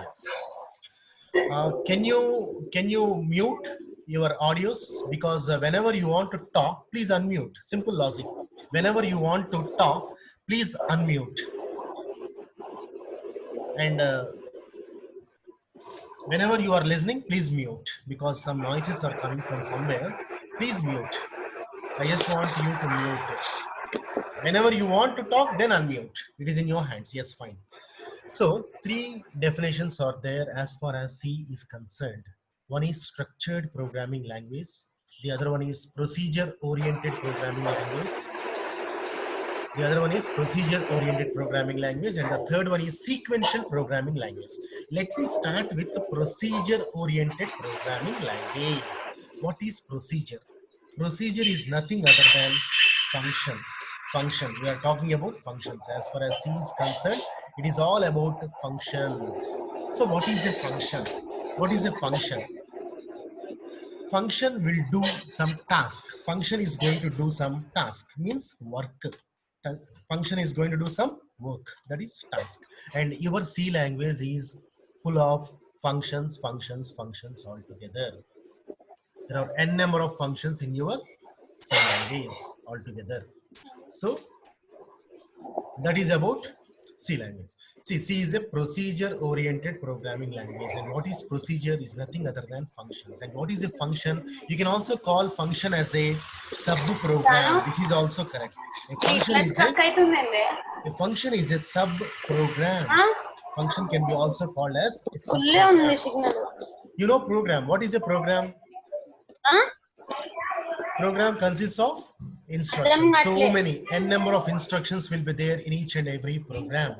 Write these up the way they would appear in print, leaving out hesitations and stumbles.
Yes. Can you mute your audios, because whenever you want to talk, please unmute. Simple logic. Whenever you want to talk, please unmute, and whenever you are listening, please mute, because some noises are coming from somewhere. Please mute. I just want you to mute. Whenever you want to talk, then unmute. It is in your hands. Yes, fine. So three definitions are there as far as C is concerned. One is structured programming language. The other one is procedure oriented programming language. The other one is procedure oriented programming language. And the third one is sequential programming language. Let me start with the procedure oriented programming language. What is procedure? Procedure is nothing other than function. Function. We are talking about functions. As far as C is concerned, it is all about functions. So what is a function? What is a function? Function will do some task. Function is going to do some task, means work. Function is going to do some work, that is task. And your C language is full of functions, functions, functions altogether. There are n number of functions in your C language altogether. So that is about C language. See, C is a procedure-oriented programming language, and what is procedure is nothing other than functions. And what is a function? You can also call function as a sub-program. This is also correct. A function is a sub-program. Function can be also called as a sub-program. You know program. What is a program? Program consists of instructions. So many n number of instructions will be there in each and every program.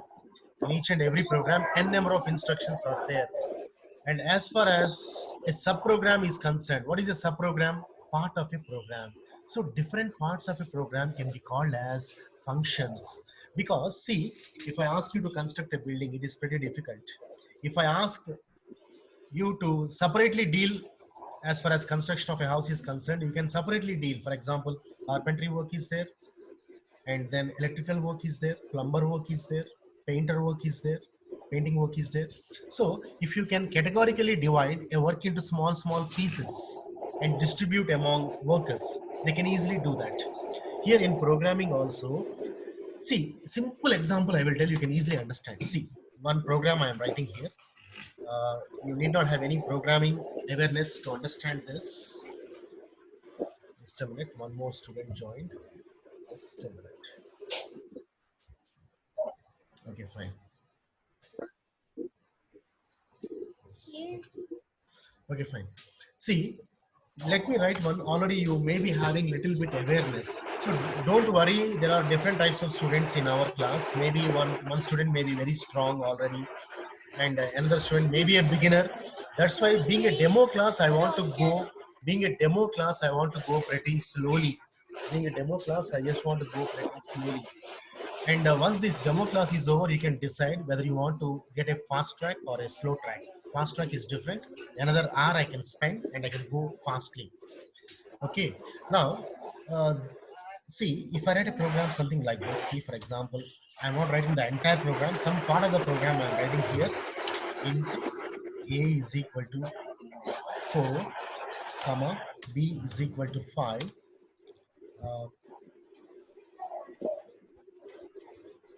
In each and every program, n number of instructions are there. And as far as a subprogram is concerned, what is a subprogram? Part of a program. So different parts of a program can be called as functions. Because see, if I ask you to construct a building, it is pretty difficult. If I ask you to separately deal as far as construction of a house is concerned, you can separately deal. For example, carpentry work is there, and then electrical work is there, plumber work is there, painter work is there, painting work is there. So if you can categorically divide a work into small pieces and distribute among workers, they can easily do that. Here in programming also, see, simple example I will tell, you can easily understand. See, one program I am writing here. You need not have any programming awareness to understand this. Just a minute, one more student joined. Just a minute. Okay, fine. Yes. Okay, fine. See, let me write one. Already you may be having little bit awareness. So don't worry, there are different types of students in our class. Maybe one student may be very strong already, and another student may be a beginner. That's why being a demo class, I want to go pretty slowly. Being a demo class, I just want to go pretty slowly. And once this demo class is over, you can decide whether you want to get a fast track or a slow track. Fast track is different. Another hour I can spend and I can go fastly. Okay. Now, see, if I write a program something like this, see, for example, I'm not writing the entire program. Some part of the program I'm writing here. Int a is equal to 4, comma, b is equal to 5.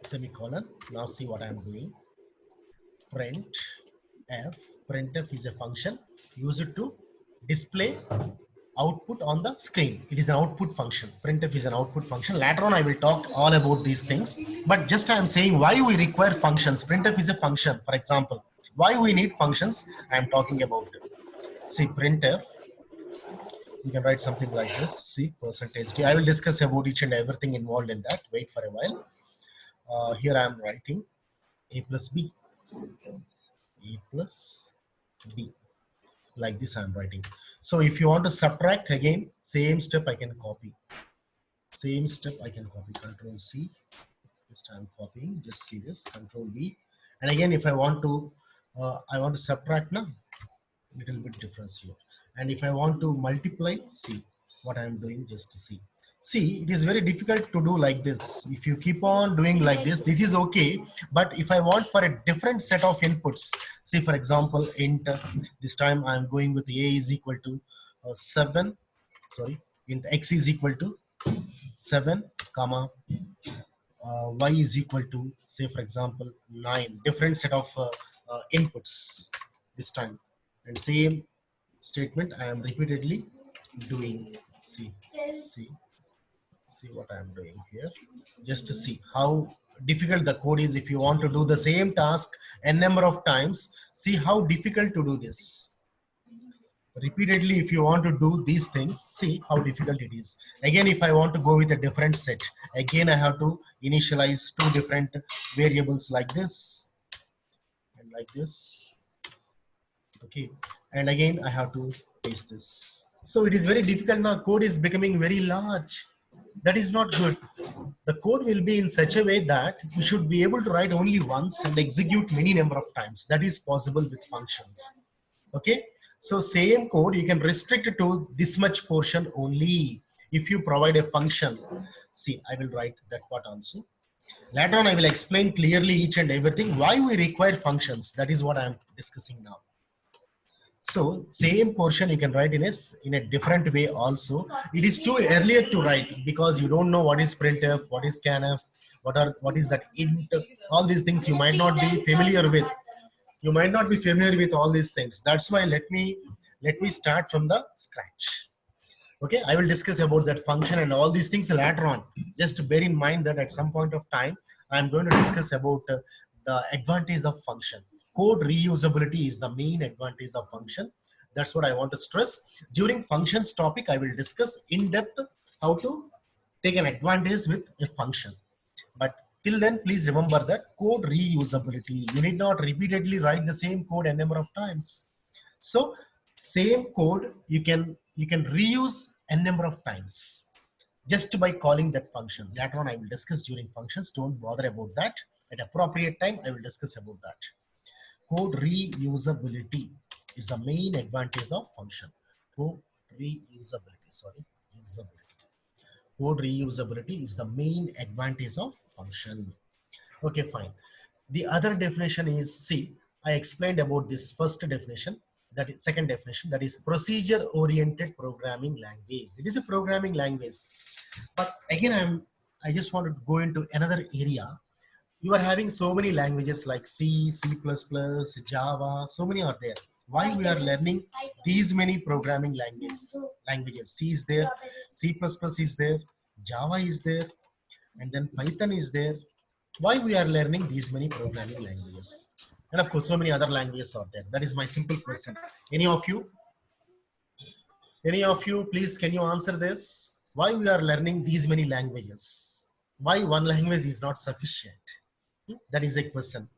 Semicolon. Now see what I'm doing. Printf is a function used to display output on the screen. It is an output function. Printf is an output function. Later on I will talk all about these things, but just I am saying why we require functions. Printf is a function. For example, why we need functions, I am talking about. See, printf, you can write something like this. See, %d. I will discuss about each and everything involved in that. Wait for a while. Here I am writing a plus b. A plus b. Like this I am writing. So if you want to subtract, again, same step I can copy. Same step I can copy. Control C. Just I am copying. Just see this. Control V. And again, if I want to subtract now, little bit difference here. And if I want to multiply, see what I am doing, just to see. See, it is very difficult to do like this. If you keep on doing like this is okay. But if I want for a different set of inputs, say for example, int, this time I'm going with a is equal to 7, sorry, int x is equal to 7, comma, y is equal to, say for example, 9, different set of inputs this time. And same statement I am repeatedly doing. See what I am doing here, just to see how difficult the code is. If you want to do the same task n number of times, see how difficult to do this repeatedly. If you want to do these things, see how difficult it is. Again, if I want to go with a different set, again I have to initialize two different variables like this and like this. Okay, and again I have to paste this. So it is very difficult now. Code is becoming very large. That is not good. The code will be in such a way that you should be able to write only once and execute many number of times. That is possible with functions. Okay, so same code you can restrict it to this much portion only if you provide a function. See, I will write that part also. Later on I will explain clearly each and everything why we require functions. That is what I am discussing now. So same portion you can write in a different way also. It is too earlier to write because you don't know what is printf, what is scanf, what is that int, all these things you might not be familiar with. You might not be familiar with all these things. That's why let me start from the scratch. Okay, I will discuss about that function and all these things later on. Just bear in mind that at some point of time, I'm going to discuss about the advantage of function. Code reusability is the main advantage of function. That's what I want to stress. During functions topic, I will discuss in depth how to take an advantage with a function. But till then, please remember that code reusability. You need not repeatedly write the same code a number of times. So same code you can reuse a number of times just by calling that function. Later on I will discuss during functions. Don't bother about that. At appropriate time I will discuss about that. Code reusability is the main advantage of function. Code reusability, sorry, usability. Code reusability is the main advantage of function. Okay, fine. The other definition is, see, I explained about this first definition, that is second definition, that is procedure oriented programming language. It is a programming language. But again, I just want to go into another area. You are having so many languages like C, C++, Java, so many are there. Why we are learning these many programming languages? C is there, C++ is there, Java is there, and then Python is there. Why we are learning these many programming languages? And of course, so many other languages are there. That is my simple question. Any of you, please, can you answer this? Why we are learning these many languages? Why one language is not sufficient? That is a question.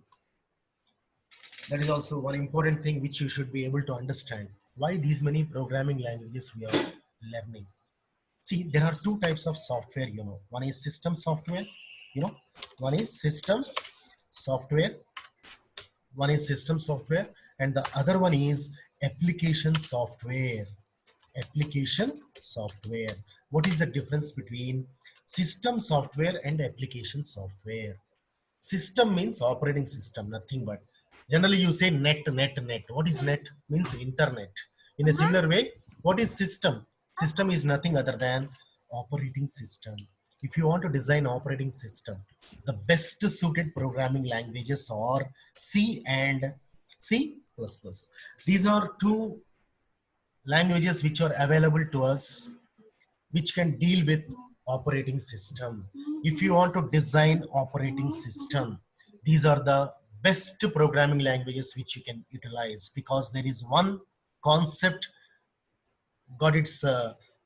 That is also one important thing which you should be able to understand. Why these many programming languages we are learning? See, there are two types of software, you know. One is system software, you know. One is system software. One is system software, and the other one is application software. Application software. What is the difference between system software and application software? System means operating system, nothing but. Generally you say net. What is net? Means internet. In a similar way, what is system? System is nothing other than operating system. If you want to design operating system, the best suited programming languages are C and C++. These are two languages which are available to us, which can deal with operating system. If you want to design operating system, these are the best programming languages which you can utilize, because there is one concept got its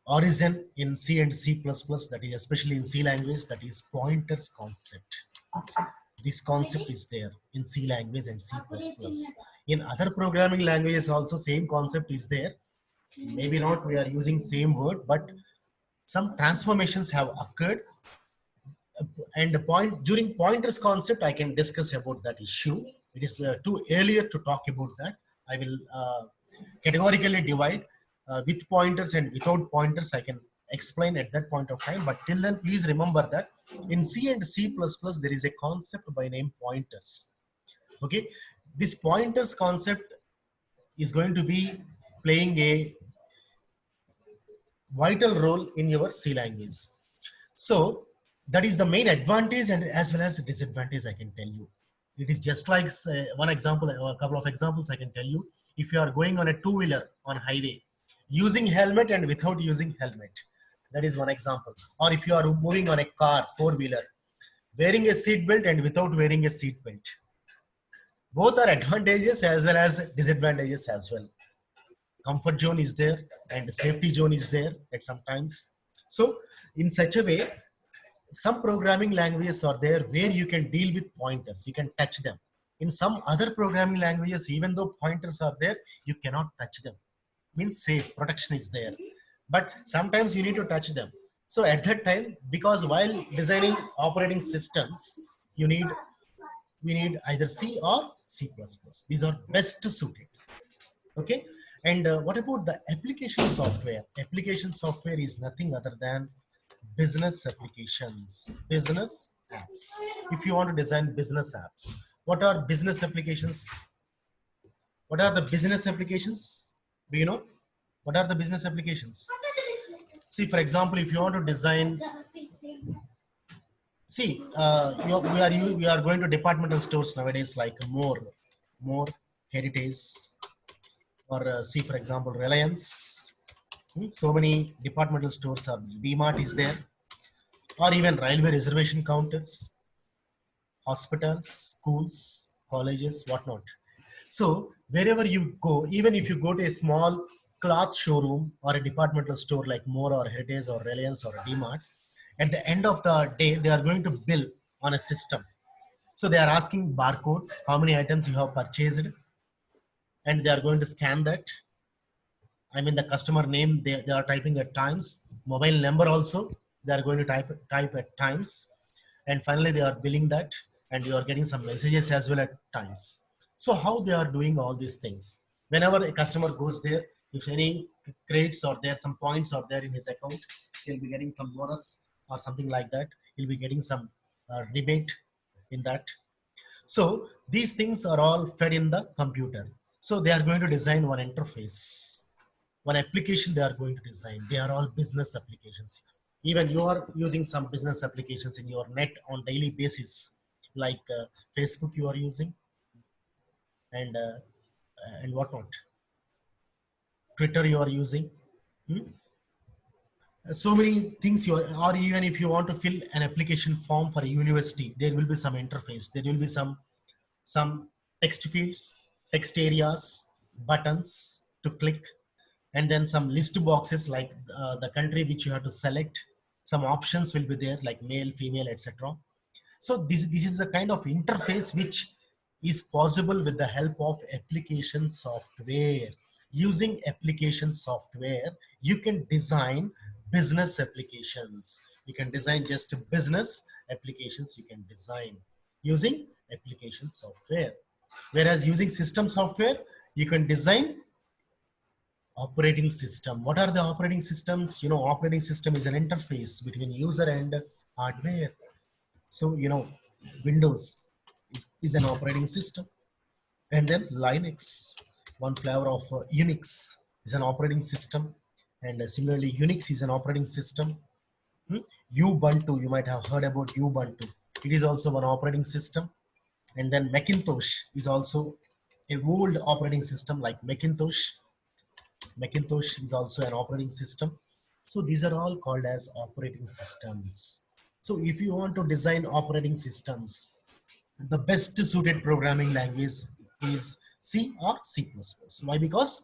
origin in C and C++, that is especially in C language, that is pointers concept. This concept is there in C language and C++. In other programming languages also same concept is there. Maybe not we are using same word, but some transformations have occurred. And during pointers concept, I can discuss about that issue. It is too earlier to talk about that. I will categorically divide with pointers and without pointers. I can explain at that point of time. But till then, please remember that in C and C++, there is a concept by name pointers. Okay, this pointers concept is going to be playing a vital role in your C language. So that is the main advantage and as well as disadvantage I can tell you. It is just like one example or a couple of examples I can tell you. If you are going on a two-wheeler on highway, using helmet and without using helmet, that is one example. Or if you are moving on a car, four-wheeler, wearing a seat belt and without wearing a seat belt. Both are advantages as well as disadvantages as well. Comfort zone is there and safety zone is there at some times. So in such a way, some programming languages are there where you can deal with pointers, you can touch them. In some other programming languages, even though pointers are there, you cannot touch them. Means safe, protection is there. But sometimes you need to touch them. So at that time, because while designing operating systems, we need either C or C++. These are best suited. Okay. And what about the application software? Application software is nothing other than business applications, business apps. If you want to design business apps, what are business applications? What are the business applications? Do you know? What are the business applications? See, for example, if you want to design, see, we are going to departmental stores nowadays like more Heritage, or see, for example, Reliance. So many departmental stores are, DMart is there, or even railway reservation counters, hospitals, schools, colleges, whatnot. So wherever you go, even if you go to a small cloth showroom or a departmental store like More or Heritage or Reliance or DMart, at the end of the day, they are going to bill on a system. So they are asking barcodes, how many items you have purchased, and they are going to scan that. I mean, the customer name they are typing at times, mobile number also they are going to type at times, and finally they are billing that, and you are getting some messages as well at times. So how they are doing all these things? Whenever a customer goes there, if any credits are there, some points are there in his account, he'll be getting some bonus or something like that. He'll be getting some rebate in that. So these things are all fed in the computer. So they are going to design one interface, one application they are going to design. They are all business applications. Even you are using some business applications in your net on daily basis, like Facebook you are using, and whatnot. Twitter you are using. Hmm? So many things you are, or even if you want to fill an application form for a university, there will be some interface. There will be some text fields, text areas, buttons to click, and then some list boxes like the country which you have to select. Some options will be there like male, female, etc. So this is the kind of interface which is possible with the help of application software. Using application software, you can design business applications. You can design just business applications. You can design using application software. Whereas using system software, you can design operating system. What are the operating systems? You know, operating system is an interface between user and hardware. So, you know, Windows is an operating system. And then Linux, one flavor of Unix, is an operating system. And similarly, Unix is an operating system. Ubuntu, you might have heard about Ubuntu. It is also one operating system. And then Macintosh is also a old operating system like Macintosh. Macintosh is also an operating system. So these are all called as operating systems. So if you want to design operating systems, the best suited programming language is C or C++. Why? Because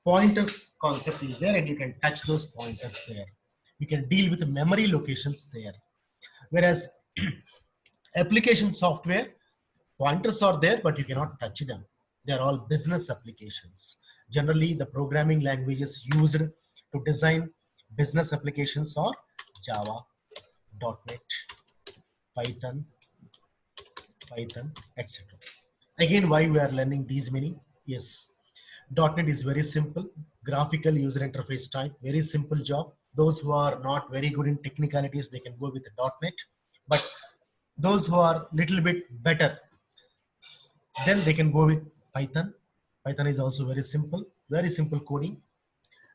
pointers concept is there and you can touch those pointers there. You can deal with the memory locations there. Whereas application software, pointers are there, but you cannot touch them. They are all business applications. Generally, the programming languages used to design business applications are Java, .NET, Python, etc. Again, why we are learning these many? Yes, .NET is very simple, graphical user interface type, very simple job. Those who are not very good in technicalities, they can go with the .NET. But those who are little bit better, then they can go with Python. Python is also very simple coding.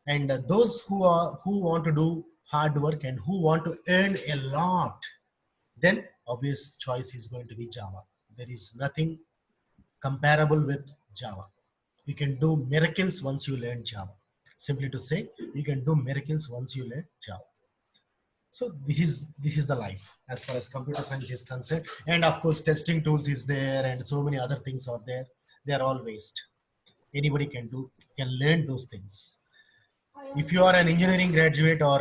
And those who want to do hard work and who want to earn a lot, then obvious choice is going to be Java. There is nothing comparable with Java. You can do miracles once you learn Java. Simply to say, you can do miracles once you learn Java. So this is the life as far as computer science is concerned. And of course, testing tools is there, and so many other things are there. They are all waste. Anybody can learn those things. If you are an engineering graduate or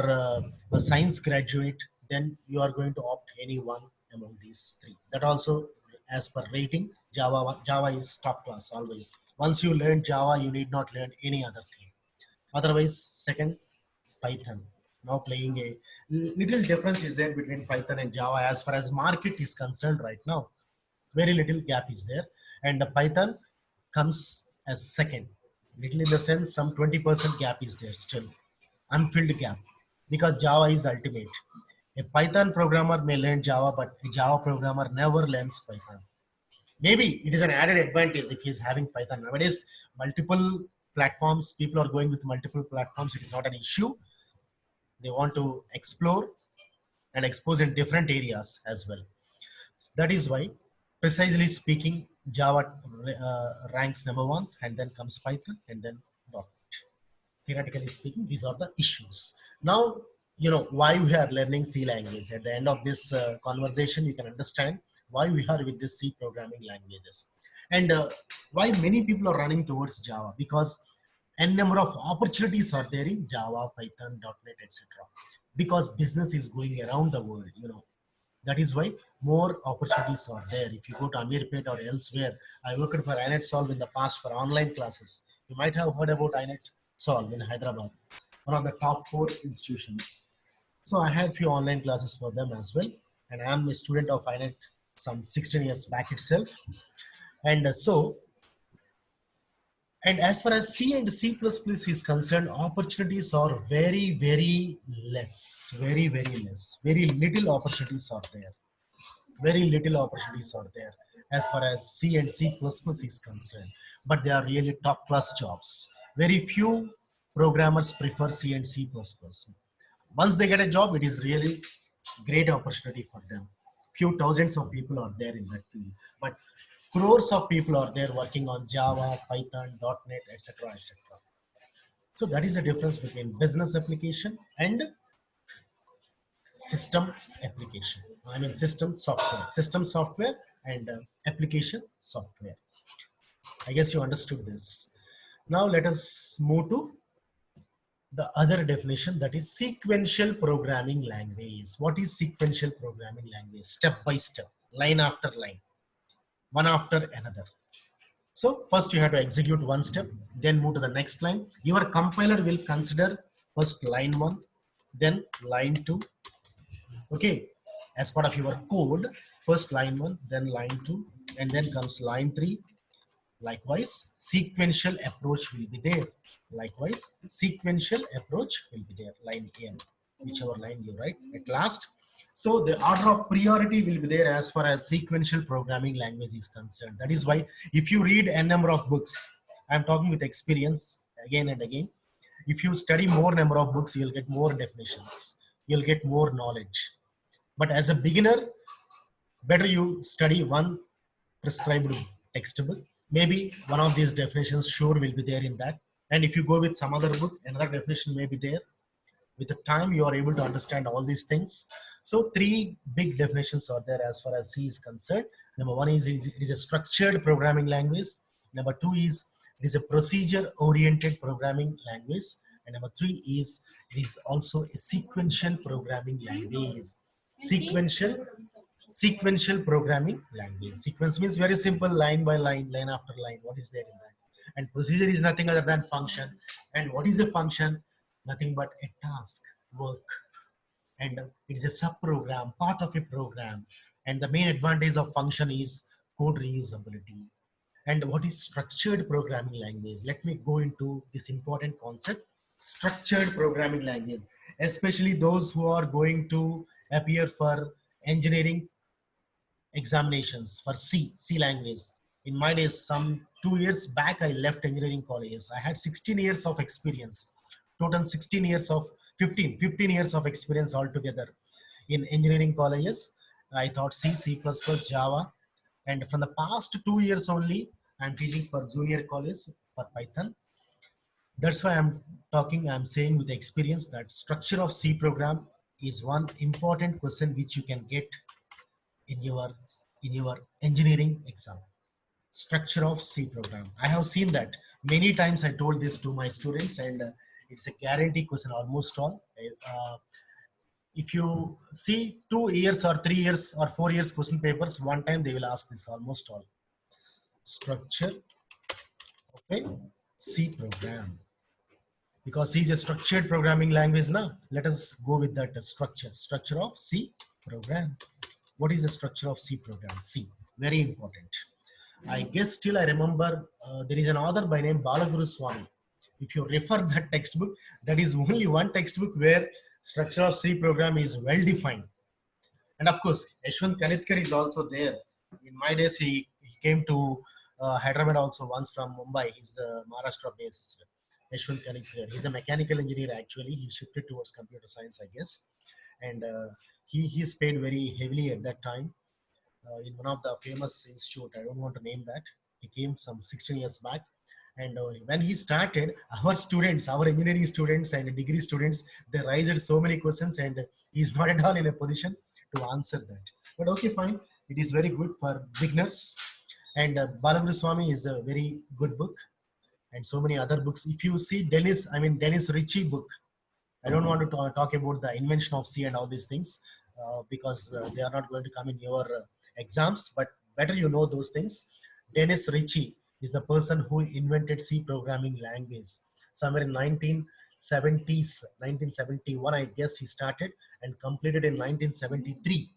a science graduate, then you are going to opt any one among these three. That also, as per rating, Java is top class always. Once you learn Java, you need not learn any other thing. Otherwise, second, Python. Now playing a little difference is there between Python and Java as far as market is concerned right now. Very little gap is there, and the Python comes as second. Little in the sense, some 20% gap is there still, unfilled gap, because Java is ultimate. A Python programmer may learn Java, but a Java programmer never learns Python. Maybe it is an added advantage if he is having Python. Nowadays, multiple platforms, people are going with multiple platforms. It is not an issue. They want to explore and expose in different areas as well. So that is why, precisely speaking, Java ranks number one, and then comes Python, and then .NET. Theoretically speaking, these are the issues. Now, you know why we are learning C language. At the end of this conversation, you can understand why we are with this C programming languages, and why many people are running towards Java, because n number of opportunities are there in Java, Python, .NET, etc. Because business is going around the world, you know. That is why more opportunities are there. If you go to Amirpet or elsewhere, I worked for iNet Solve in the past for online classes. You might have heard about iNet Solve in Hyderabad, one of the top 4 institutions. So I had few online classes for them as well. And I am a student of iNet some 16 years back itself. And and as far as C and C++ is concerned, opportunities are very, very less, very, very less. Very little opportunities are there. Very little opportunities are there as far as C and C++ is concerned. But they are really top class jobs. Very few programmers prefer C and C++. Once they get a job, it is really great opportunity for them. Few thousands of people are there in that field. But crores of people are there working on Java, Python, .NET, etc., etc. So that is the difference between business application and system application. I mean system software and application software. I guess you understood this. Now let us move to the other definition, that is sequential programming language. What is sequential programming language? Step by step, line after line, one after another. So first you have to execute one step, then move to the next line. Your compiler will consider first line 1, then line 2. Okay, as part of your code, first line 1, then line 2, and then comes line 3. Likewise, sequential approach will be there. Likewise, sequential approach will be there. Line n, whichever line you write at last. So the order of priority will be there as far as sequential programming language is concerned. That is why if you read n number of books, I'm talking with experience again and again. If you study more number of books, you'll get more definitions. You'll get more knowledge. But as a beginner, better you study one prescribed textbook. Maybe one of these definitions sure will be there in that. And if you go with some other book, another definition may be there. With the time, you are able to understand all these things. So 3 big definitions are there as far as C is concerned. Number 1 is it is a structured programming language. Number 2 is it is a procedure-oriented programming language. And number 3 is it is also a sequential programming language. Sequential programming language. Sequence means very simple, line by line, line after line. What is there in that? And procedure is nothing other than function. And what is a function? Nothing but a task, work. And it is a sub-program, part of a program. And the main advantage of function is code reusability. And what is structured programming language? Let me go into this important concept. structured programming language, especially those who are going to appear for engineering examinations for C language. In my days, some 2 years back, I left engineering colleges. I had 16 years of experience, total 16 years of 15 years of experience altogether in engineering colleges. I thought C++, Java, and from the past 2 years only, I'm teaching for junior college for Python. That's why I'm saying with experience that structure of C program is one important question which you can get in your in your engineering exam. Structure of C program. I have seen that many times. I told this to my students, and it's a guarantee question almost all. If you see 2 years or 3 years or 4 years question papers, one time they will ask this almost all. Structure of a C program. Because C is a structured programming language now. Let us go with that structure of C program. What is the structure of C program? C, very important. I guess still I remember there is an author by name Balaguru Swami. If you refer that textbook, that is only one textbook where structure of C program is well defined. And of course, Yashwant Kanitkar is also there. In my days, he came to Hyderabad also once from Mumbai. He's Maharashtra based. Yashwant Kanitkar. He's a mechanical engineer actually. He shifted towards computer science, I guess. And he's paid very heavily at that time in one of the famous institute. I don't want to name that. He came some 16 years back. And when he started, our students, our engineering students and degree students, they raised so many questions, and he's not at all in a position to answer that. But okay, fine. It is very good for beginners. And Balaguru Swami is a very good book, and so many other books. If you see Dennis Ritchie book, I don't want to talk about the invention of C and all these things because they are not going to come in your exams, but better you know those things. Dennis Ritchie is the person who invented C programming language. Somewhere in 1970s, 1971, I guess he started and completed in 1973.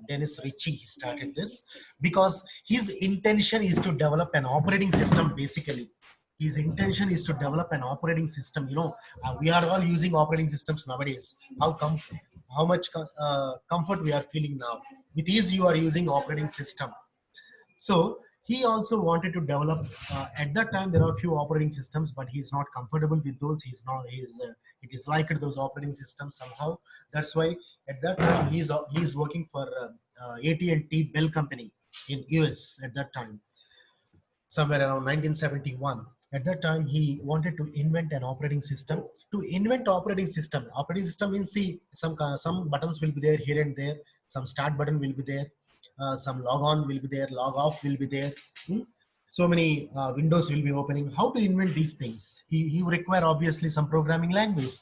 Dennis Ritchie, he started this because his intention is to develop an operating system basically. His intention is to develop an operating system. We are all using operating systems nowadays. How much comfort we are feeling now. With ease, you are using operating system. So he also wanted to develop. At that time, there are a few operating systems, but he's not comfortable with those. He disliked those operating systems somehow. That's why at that time he's working for AT&T Bell Company in US at that time, somewhere around 1971. At that time, he wanted to invent an operating system. To invent operating system means see some buttons will be there here and there. Some start button will be there. Some log on will be there. Log off will be there. So many windows will be opening. How to invent these things? He will require obviously some programming language.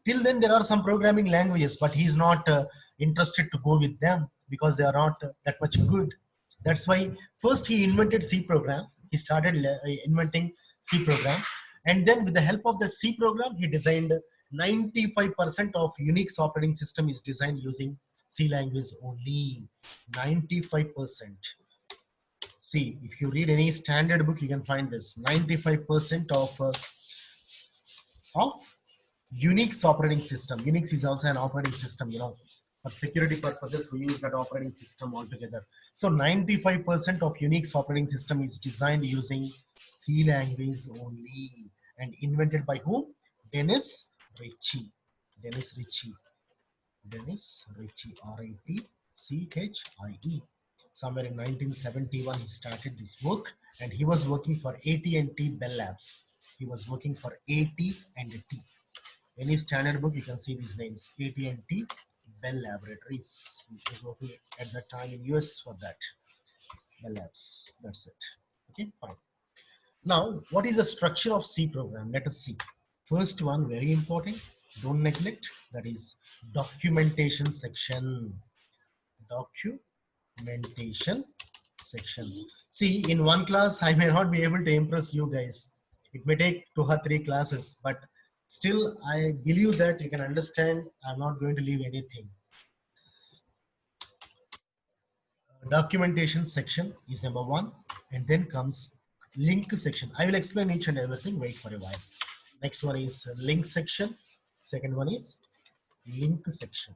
Till then, there are some programming languages, but he's not interested to go with them because they are not that much good. That's why first he invented C program. He started inventing C program, and then with the help of that C program, he designed 95% of Unix operating system is designed using C language only. 95%. See, if you read any standard book, you can find this. 95% of Unix operating system. Unix is also an operating system, for security purposes, we use that operating system altogether. So 95% of Unix operating system is designed using C language only and invented by whom? Dennis Ritchie. Dennis Ritchie. Dennis Ritchie, R-I-T-C-H-I-E. Somewhere in 1971, he started this work, and he was working for AT&T Bell Labs. He was working for AT&T. Any standard book, you can see these names. AT&T Bell Laboratories. He was working at that time in US for that. Bell Labs. That's it. Okay, fine. Now, what is the structure of C program? Let us see. First one, very important. Don't neglect. That is documentation section. Documentation section. See, in one class, I may not be able to impress you guys. It may take 2 or 3 classes, but still, I believe that you can understand. I'm not going to leave anything. Documentation section is number 1, and then comes link section. I will explain each and everything. Wait for a while. Next one is link section. Second one is link section.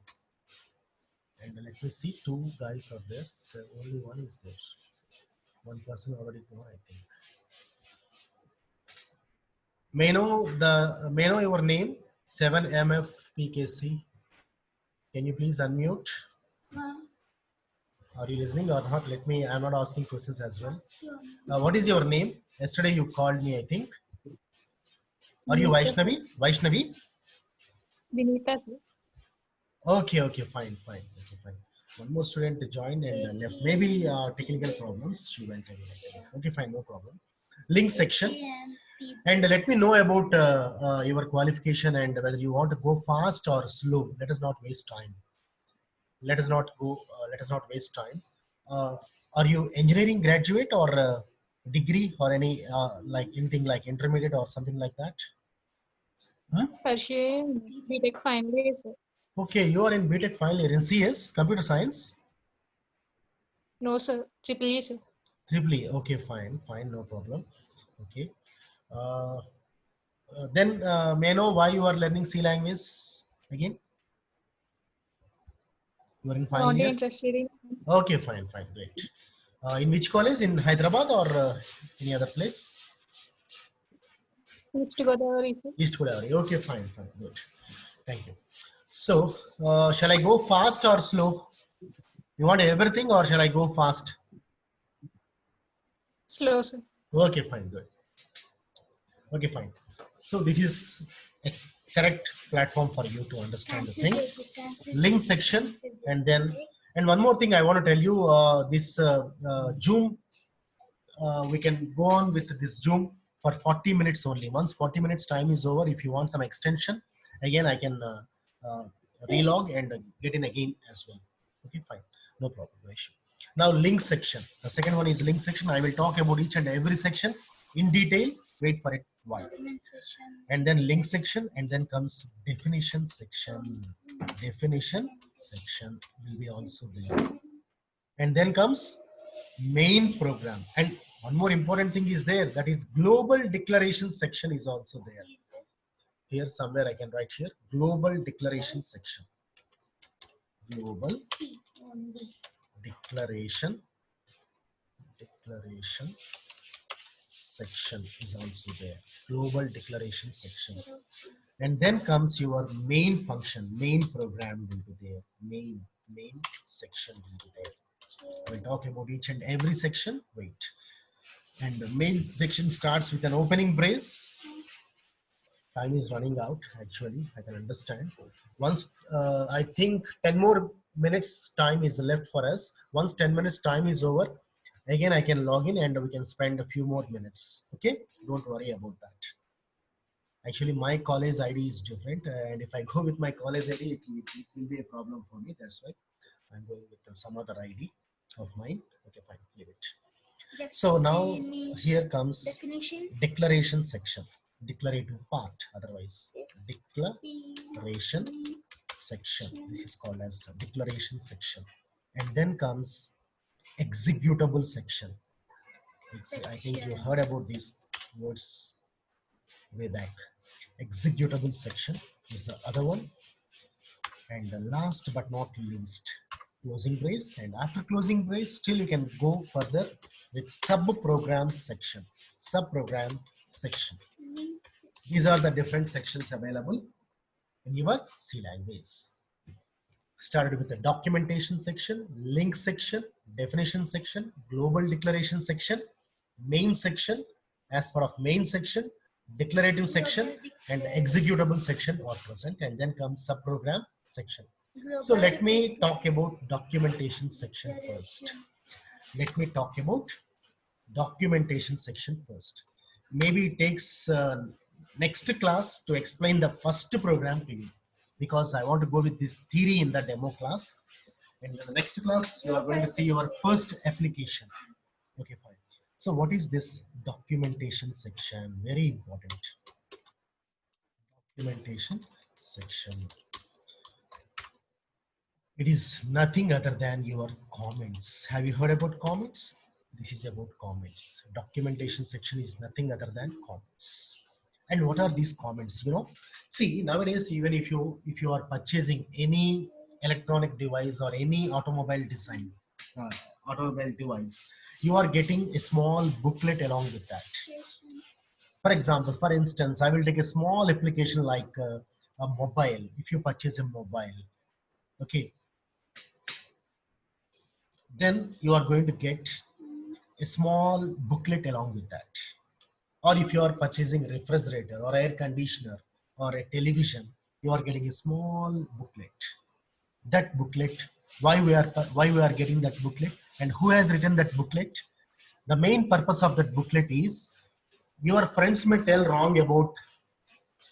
And let me see, two guys are there. So only one is there. One person already gone, I think. May I know your name? 7MFPKC. Can you please unmute? Are you listening or not? Let me, I'm not asking questions as well. What is your name? Yesterday you called me, I think. Are you Vaishnavi? Vaishnavi? Vinita, sir. Okay, fine. Okay, fine. One more student joined and left. Maybe technical problems. She went away. Okay, fine, no problem. Link section. And let me know about your qualification and whether you want to go fast or slow. Let us not waste time. Let us not go. Let us not waste time. Uh, are you engineering graduate or degree or any like anything like intermediate or something like that? Huh? Pursuing BTech final year, sir. Okay, you are in BTech final year in CS, computer science. No, sir. Triple E, sir. Triple E. Okay, fine, no problem. Okay. Uh, then may I know why you are learning C language again? You are in final Only year. interested in Okay, fine, great. In which college? In Hyderabad or any other place? East Godavari, sir. East Godavari. Okay, fine, good. Thank you. So, shall I go fast or slow? You want everything or shall I go fast? Slow, sir. Okay, fine, good. Okay, fine. So this is a correct platform for you to understand the things. Link section, and then, and one more thing I want to tell you, this Zoom, we can go on with this Zoom for 40 minutes only. Once 40 minutes time is over, if you want some extension, again, I can relog and get in again as well. Okay, fine. No problem, no issue. Now, link section. The second one is link section. I will talk about each and every section in detail. Wait for it. Why? And then link section, and then comes definition section. Definition section will be also there. And then comes main program. And one more important thing is there, that is global declaration section is also there. Here somewhere I can write here, global declaration section. Global declaration section is also there. Global declaration section. And then comes your main function, main program will be there. Main section will be there. We'll talk about each and every section. Wait. And the main section starts with an opening brace. Time is running out, actually, I can understand. Once, I think 10 more minutes time is left for us. Once 10 minutes time is over, again, I can log in and we can spend a few more minutes. Okay, don't worry about that. Actually, my college ID is different. And if I go with my college ID, it will be a problem for me. That's why I'm going with some other ID of mine. Okay, fine, leave it. So now here comes declaration section, declarative part, otherwise declaration section. This is called as declaration section. And then comes executable section. I think you heard about these words way back. Executable section is the other one. And the last but not least, closing brace. And after closing brace, still you can go further with sub-program section. Sub-program section. These are the different sections available in your C language. Started with the documentation section, link section, definition section, global declaration section, main section. As part of main section, declarative section and executable section are present, and then comes sub-program section. So let me talk about documentation section first. Let me talk about documentation section first. Maybe it takes next class to explain the first program to you, because I want to go with this theory in the demo class. And in the next class, you are going to see your first application. Okay, fine. So what is this documentation section? Very important. Documentation section. It is nothing other than your comments. Have you heard about comments? This is about comments. Documentation section is nothing other than comments. And what are these comments? See, nowadays, even if you are purchasing any electronic device or any uh, automobile device, you are getting a small booklet along with that. For example, for instance, I will take a small application like a mobile. If you purchase a mobile, okay, then you are going to get a small booklet along with that. Or if you are purchasing a refrigerator or air conditioner or a television, you are getting a small booklet. That booklet, why we are getting that booklet, and who has written that booklet? The main purpose of that booklet is your friends may tell wrong about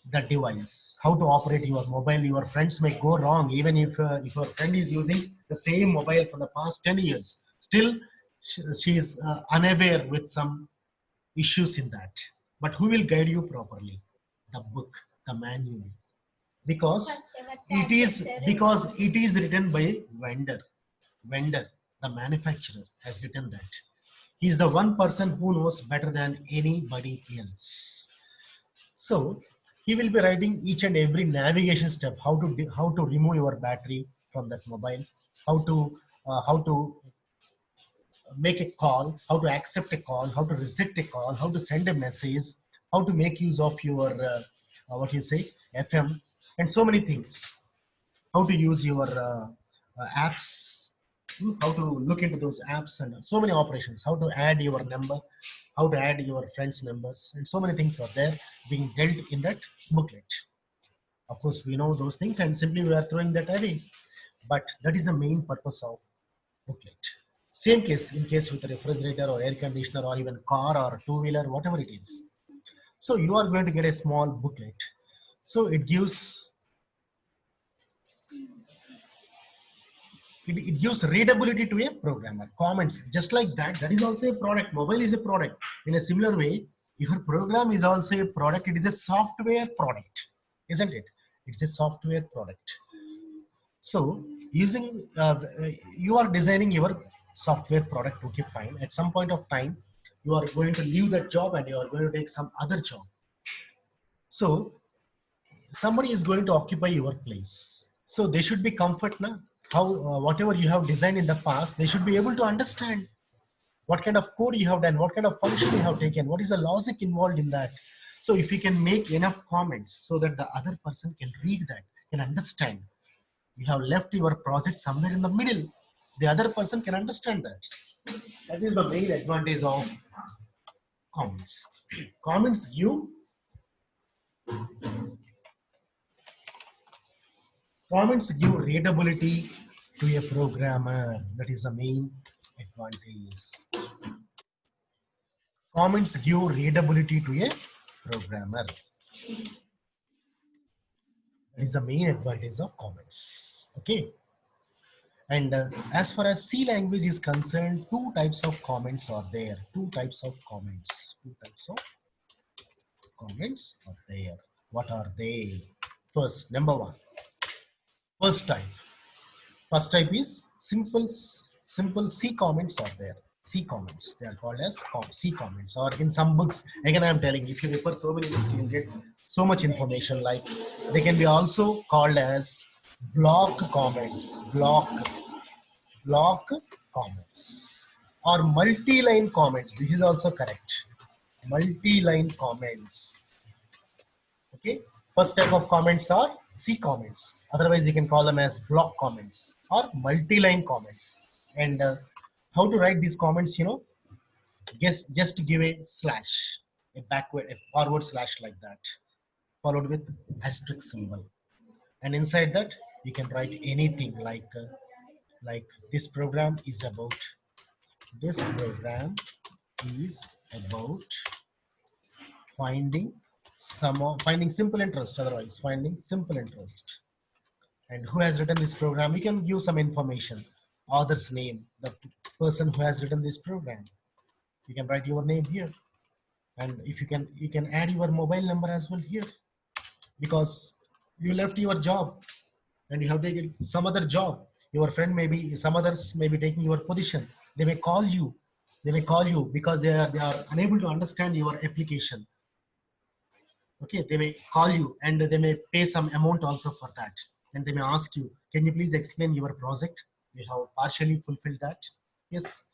the device, how to operate your mobile. Your friends may go wrong, even if your friend is using the same mobile for the past 10 years. Still, she is unaware with some issues in that. But who will guide you properly? The book, the manual. Because it is written by vendor, the manufacturer has written that. He is the one person who knows better than anybody else. So he will be writing each and every navigation step, how to remove your battery from that mobile, how to make a call, how to accept a call, how to reject a call, how to send a message, how to make use of your what you say FM, and so many things. How to use your apps, how to look into those apps, and so many operations. How to add your number, how to add your friends' numbers, and so many things are there being dealt in that booklet. Of course, we know those things, and simply we are throwing that away. But that is the main purpose of booklet. Same case in case with a refrigerator or air conditioner or even car or two-wheeler, whatever it is. So you are going to get a small booklet. So it gives readability to a programmer. Comments, just like that, that is also a product. Mobile is a product. In a similar way, your program is also a product. It is a software product, isn't it? It's a software product. So using, you are designing your software product, okay, fine. At some point of time, you are going to leave that job and you are going to take some other job. So somebody is going to occupy your place. So they should be comfort now. How whatever you have designed in the past, they should be able to understand what kind of code you have done, what kind of function you have taken, what is the logic involved in that. So if you can make enough comments so that the other person can read that, can understand, you have left your project somewhere in the middle. The other person can understand that. That is the main advantage of comments. Comments give readability to a programmer. That is the main advantage. Comments give readability to a programmer. That is the main advantage of comments. Okay. And as far as C language is concerned, two types of comments are there. Two types of comments. Two types of comments are there. What are they? First, number one. First type. First type is simple C comments are there. C comments. They are called as C comments. Or in some books, again I am telling, if you refer so many books, you will get so much information. Like they can be also called as block comments. Block comments or multi-line comments. This is also correct. Multi-line comments. Okay. First type of comments are C comments. Otherwise, you can call them as block comments or multi-line comments. And how to write these comments, just to give a slash, a backward, a forward slash like that, followed with asterisk symbol. And inside that, you can write anything like this program is about finding finding simple interest, otherwise finding simple interest. And who has written this program? You can give some information, author's name, the person who has written this program. You can write your name here. And if you can add your mobile number as well here, because you left your job and you have taken some other job. Your friend some others may be taking your position. They may call you. They may call you because they are unable to understand your application. Okay, they may call you and they may pay some amount also for that. And they may ask you, can you please explain your project? You have partially fulfilled that. Yes,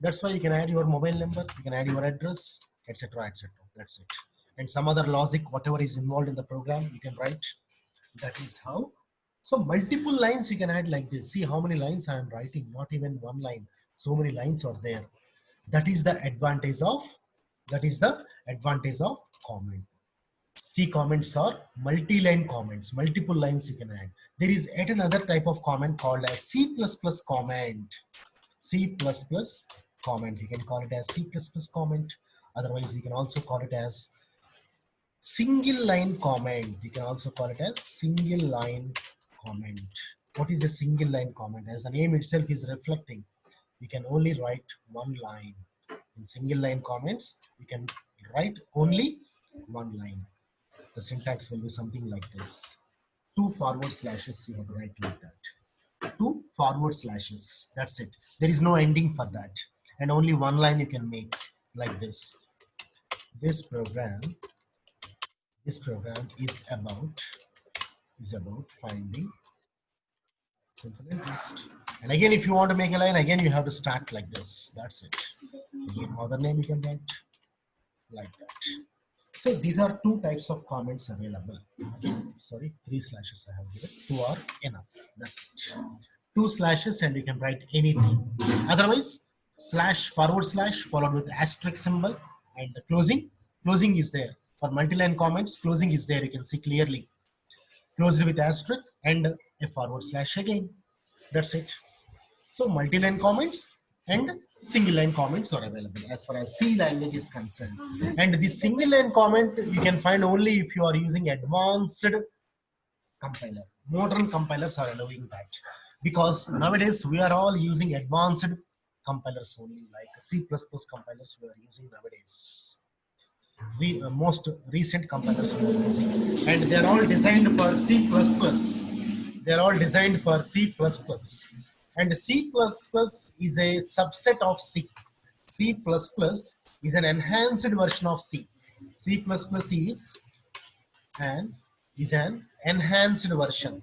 that's why you can add your mobile number, you can add your address, etc., etc. That's it. And some other logic, whatever is involved in the program, you can write. That is how. So multiple lines you can add like this. See how many lines I am writing, not even one line. So many lines are there. That is the advantage of, comment. C comments are multi-line comments, multiple lines you can add. There is yet another type of comment called as C++ comment. C++ comment. You can call it as C++ comment. Otherwise, you can also call it as single line comment. You can also call it as single line comment. What is a single line comment? As the name itself is reflecting, you can only write one line. In single line comments, you can write only one line. The syntax will be something like this. 2 forward slashes, you have to write like that. 2 forward slashes, that's it. There is no ending for that. And only one line you can make like this. This program is about finding simple interest. And again, if you want to make a line, again you have to start like this. That's it. Again, other name you can write like that. So these are two types of comments available. Sorry, 3 slashes I have given. 2 are enough. That's it. 2 slashes and you can write anything. Otherwise, slash forward slash followed with asterisk symbol and the closing. Closing is there. For multi-line comments, closing is there. You can see clearly. Closed with asterisk and a forward slash again. That's it. So multi-line comments and single line comments are available as far as C language is concerned. And the single line comment you can find only if you are using advanced compiler. Modern compilers are allowing that because nowadays we are all using advanced compilers only, like C++ compilers we are using nowadays. Most recent compilers we are using, and they are all designed for C++. They are all designed for C++. And C++ is a subset of C. C++ is an enhanced version of C. C++ is an enhanced version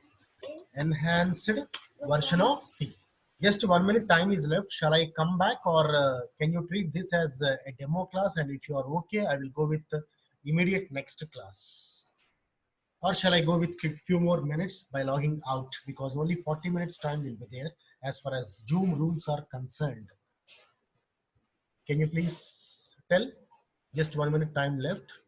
of C. Just 1 minute time is left. Shall I come back or can you treat this as a demo class? And if you are okay, I will go with immediate next class. Or shall I go with a few more minutes by logging out, because only 40 minutes time will be there as far as Zoom rules are concerned. Can you please tell? Just 1 minute time left.